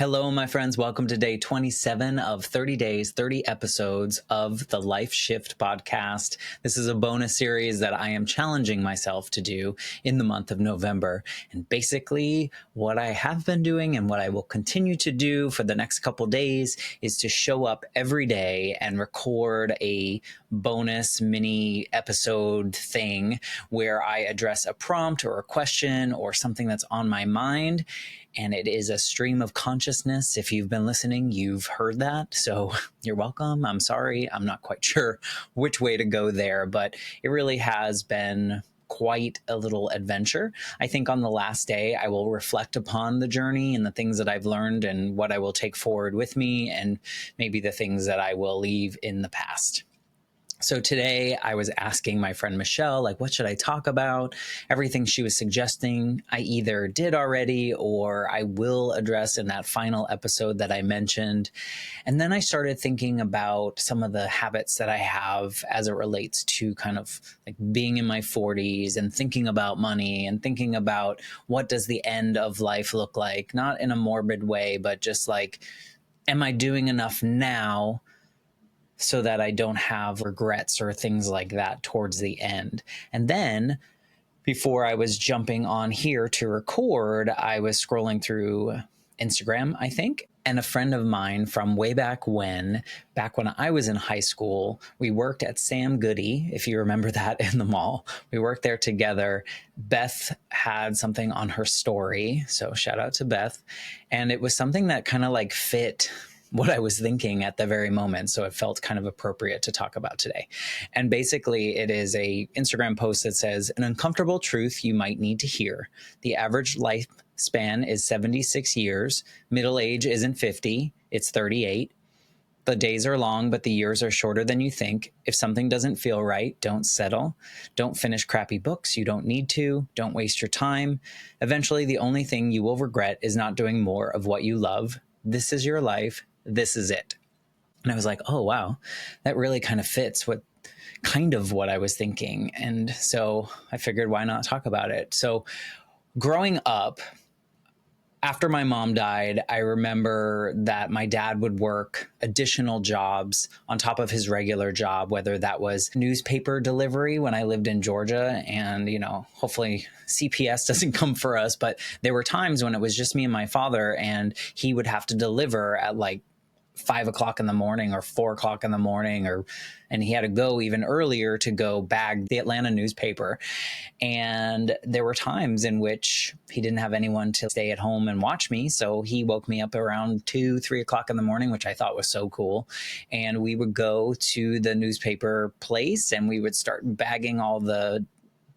Hello, my friends. Welcome to day 27 of 30 days, 30 episodes of the Life Shift podcast. This is a bonus series that I am challenging myself to do in the month of November. And basically, what I have been doing and what I will continue to do for the next couple days is to show up every day and record a bonus mini episode thing where I address a prompt or a question or something that's on my mind. And it is a stream of consciousness. If you've been listening, you've heard that. So you're welcome. I'm sorry. I'm not quite sure which way to go there, but it really has been quite a little adventure. I think on the last day, I will reflect upon the journey and the things that I've learned and what I will take forward with me, and maybe the things that I will leave in the past. So today I was asking my friend Michelle, what should I talk about? Everything she was suggesting, I either did already or I will address in that final episode that I mentioned. And then I started thinking about some of the habits that I have as it relates to kind of being in my 40s and thinking about money and thinking about what does the end of life look like? Not in a morbid way, but just am I doing enough now so that I don't have regrets or things like that towards the end? And then before I was jumping on here to record, I was scrolling through Instagram, I think. And a friend of mine from way back when I was in high school, we worked at Sam Goody, if you remember that, in the mall. We worked there together. Beth had something on her story, so shout out to Beth. And it was something that kind of fit what I was thinking at the very moment. So it felt kind of appropriate to talk about today. And basically it is a Instagram post that says, an uncomfortable truth you might need to hear. The average lifespan is 76 years. Middle age isn't 50, it's 38. The days are long, but the years are shorter than you think. If something doesn't feel right, don't settle. Don't finish crappy books you don't need to. Don't waste your time. Eventually, the only thing you will regret is not doing more of what you love. This is your life. This is it. And I was like, oh, wow, that really kind of fits what I was thinking. And so I figured, why not talk about it? So growing up, after my mom died, I remember that my dad would work additional jobs on top of his regular job, whether that was newspaper delivery when I lived in Georgia. And, hopefully CPS doesn't come for us, but there were times when it was just me and my father, and he would have to deliver at 5 o'clock in the morning or 4 o'clock in the morning, and he had to go even earlier to go bag the Atlanta newspaper. And there were times in which he didn't have anyone to stay at home and watch me. So he woke me up around 2-3 o'clock in the morning, which I thought was so cool. And we would go to the newspaper place and we would start bagging all the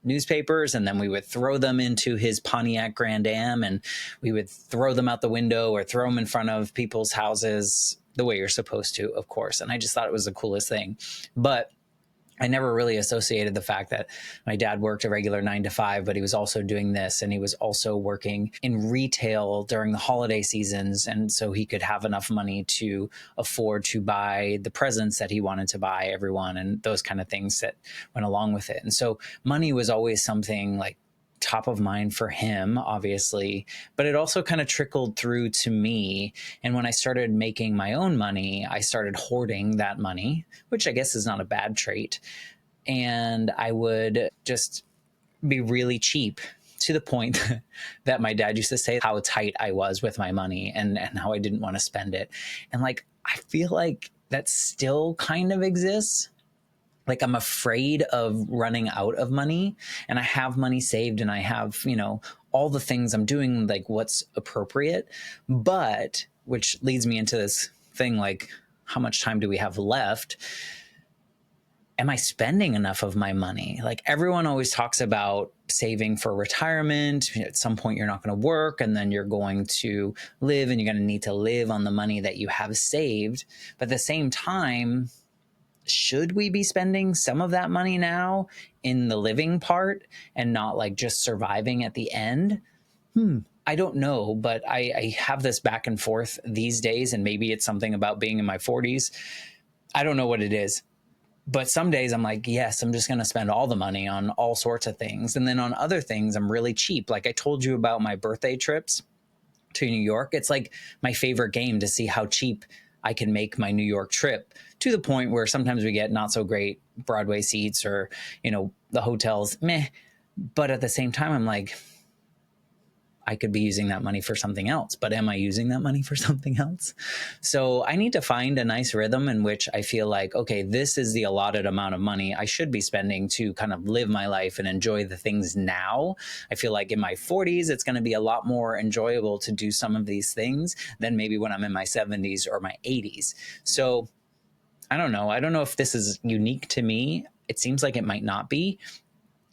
newspapers, and then we would throw them into his Pontiac Grand Am, and we would throw them out the window or throw them in front of people's houses the way you're supposed to, of course. And I just thought it was the coolest thing. But I never really associated the fact that my dad worked a regular 9 to 5, but he was also doing this, and he was also working in retail during the holiday seasons. And so he could have enough money to afford to buy the presents that he wanted to buy everyone and those kind of things that went along with it. And so money was always something top of mind for him, obviously, but it also kind of trickled through to me. And when I started making my own money, I started hoarding that money, which I guess is not a bad trait. And I would just be really cheap, to the point that my dad used to say how tight I was with my money and how I didn't want to spend it. And I feel like that still kind of exists. I'm afraid of running out of money, and I have money saved and I have, all the things I'm doing, what's appropriate, but which leads me into this thing, how much time do we have left? Am I spending enough of my money? Everyone always talks about saving for retirement. At some point you're not going to work, and then you're going to live, and you're going to need to live on the money that you have saved. But at the same time, should we be spending some of that money now in the living part and not just surviving at the end? I don't know, but I have this back and forth these days, and maybe it's something about being in my 40s. I don't know what it is. But some days I'm yes, I'm just going to spend all the money on all sorts of things. And then on other things, I'm really cheap. I told you about my birthday trips. to New York. It's like my favorite game to see how cheap I can make my New York trip, to the point where sometimes we get not so great Broadway seats, or, the hotels, meh. But at the same time, I'm like, I could be using that money for something else, but am I using that money for something else? So I need to find a nice rhythm in which I feel like, okay, this is the allotted amount of money I should be spending to kind of live my life and enjoy the things now. I feel like in my 40s, it's going to be a lot more enjoyable to do some of these things than maybe when I'm in my 70s or my 80s. So I don't know. I don't know if this is unique to me. It seems like it might not be.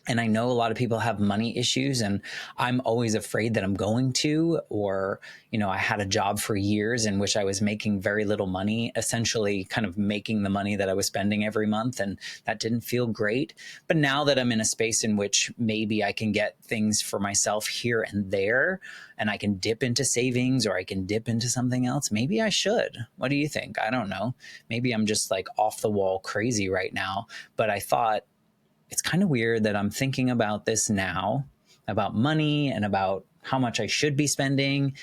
And I know a lot of people have money issues, and I'm always afraid that I'm going to, or, I had a job for years in which I was making very little money, essentially kind of making the money that I was spending every month. And that didn't feel great. But now that I'm in a space in which maybe I can get things for myself here and there, and I can dip into savings, or I can dip into something else, maybe I should. What do you think? I don't know. Maybe I'm just like off the wall crazy right now. But I thought, it's kind of weird that I'm thinking about this now, about money and about how much I should be spending.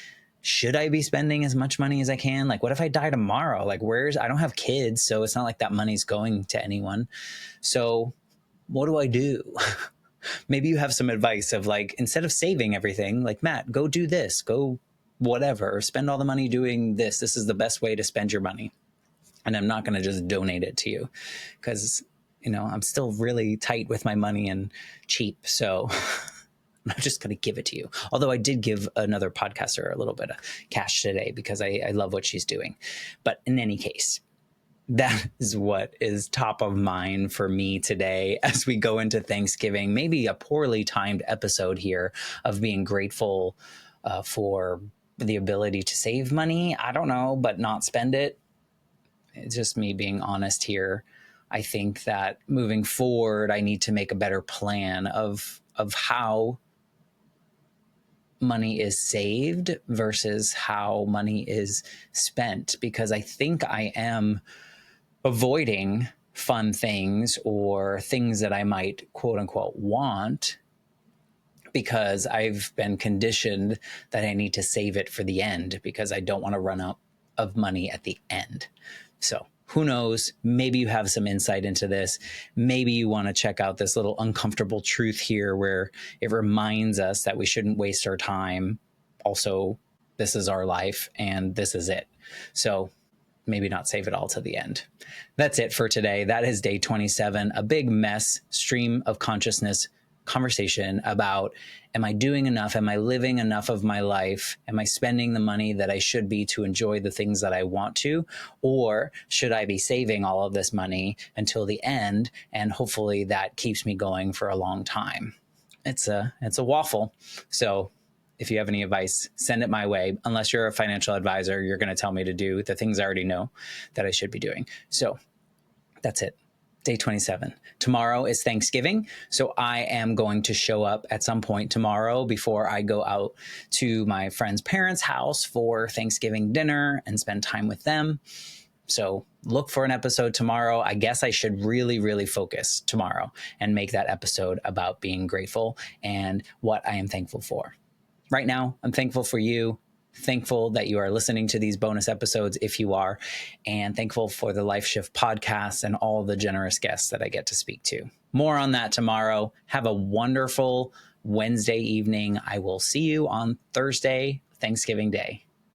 Should I be spending as much money as I can? Like, what if I die tomorrow? Like, I don't have kids, so it's not like that money's going to anyone. So what do I do? Maybe you have some advice of, like, instead of saving everything, like, Matt, go do this, go whatever, or spend all the money doing this. This is the best way to spend your money. And I'm not going to just donate it to you, because I'm still really tight with my money and cheap. So I'm not just going to give it to you. Although I did give another podcaster a little bit of cash today because I love what she's doing. But in any case, that is what is top of mind for me today as we go into Thanksgiving. Maybe a poorly timed episode here of being grateful for the ability to save money. I don't know, but not spend it. It's just me being honest here. I think that moving forward, I need to make a better plan of how money is saved versus how money is spent, because I think I am avoiding fun things or things that I might quote unquote want, because I've been conditioned that I need to save it for the end because I don't want to run out of money at the end. So who knows? Maybe you have some insight into this. Maybe you want to check out this little uncomfortable truth here where it reminds us that we shouldn't waste our time. Also, this is our life and this is it. So maybe not save it all to the end. That's it for today. That is day 27, a big mess, stream of consciousness conversation about, am I doing enough? Am I living enough of my life? Am I spending the money that I should be to enjoy the things that I want to? Or should I be saving all of this money until the end? And hopefully that keeps me going for a long time. It's a waffle. So if you have any advice, send it my way. Unless you're a financial advisor, you're going to tell me to do the things I already know that I should be doing. So that's it. Day 27. Tomorrow is Thanksgiving. So I am going to show up at some point tomorrow before I go out to my friend's parents' house for Thanksgiving dinner and spend time with them. So look for an episode tomorrow. I guess I should really, really focus tomorrow and make that episode about being grateful and what I am thankful for. Right now, I'm thankful for you. Thankful that you are listening to these bonus episodes, if you are, and thankful for the Life Shift podcast and all the generous guests that I get to speak to. More on that tomorrow. Have a wonderful Wednesday evening. I will see you on Thursday, Thanksgiving Day.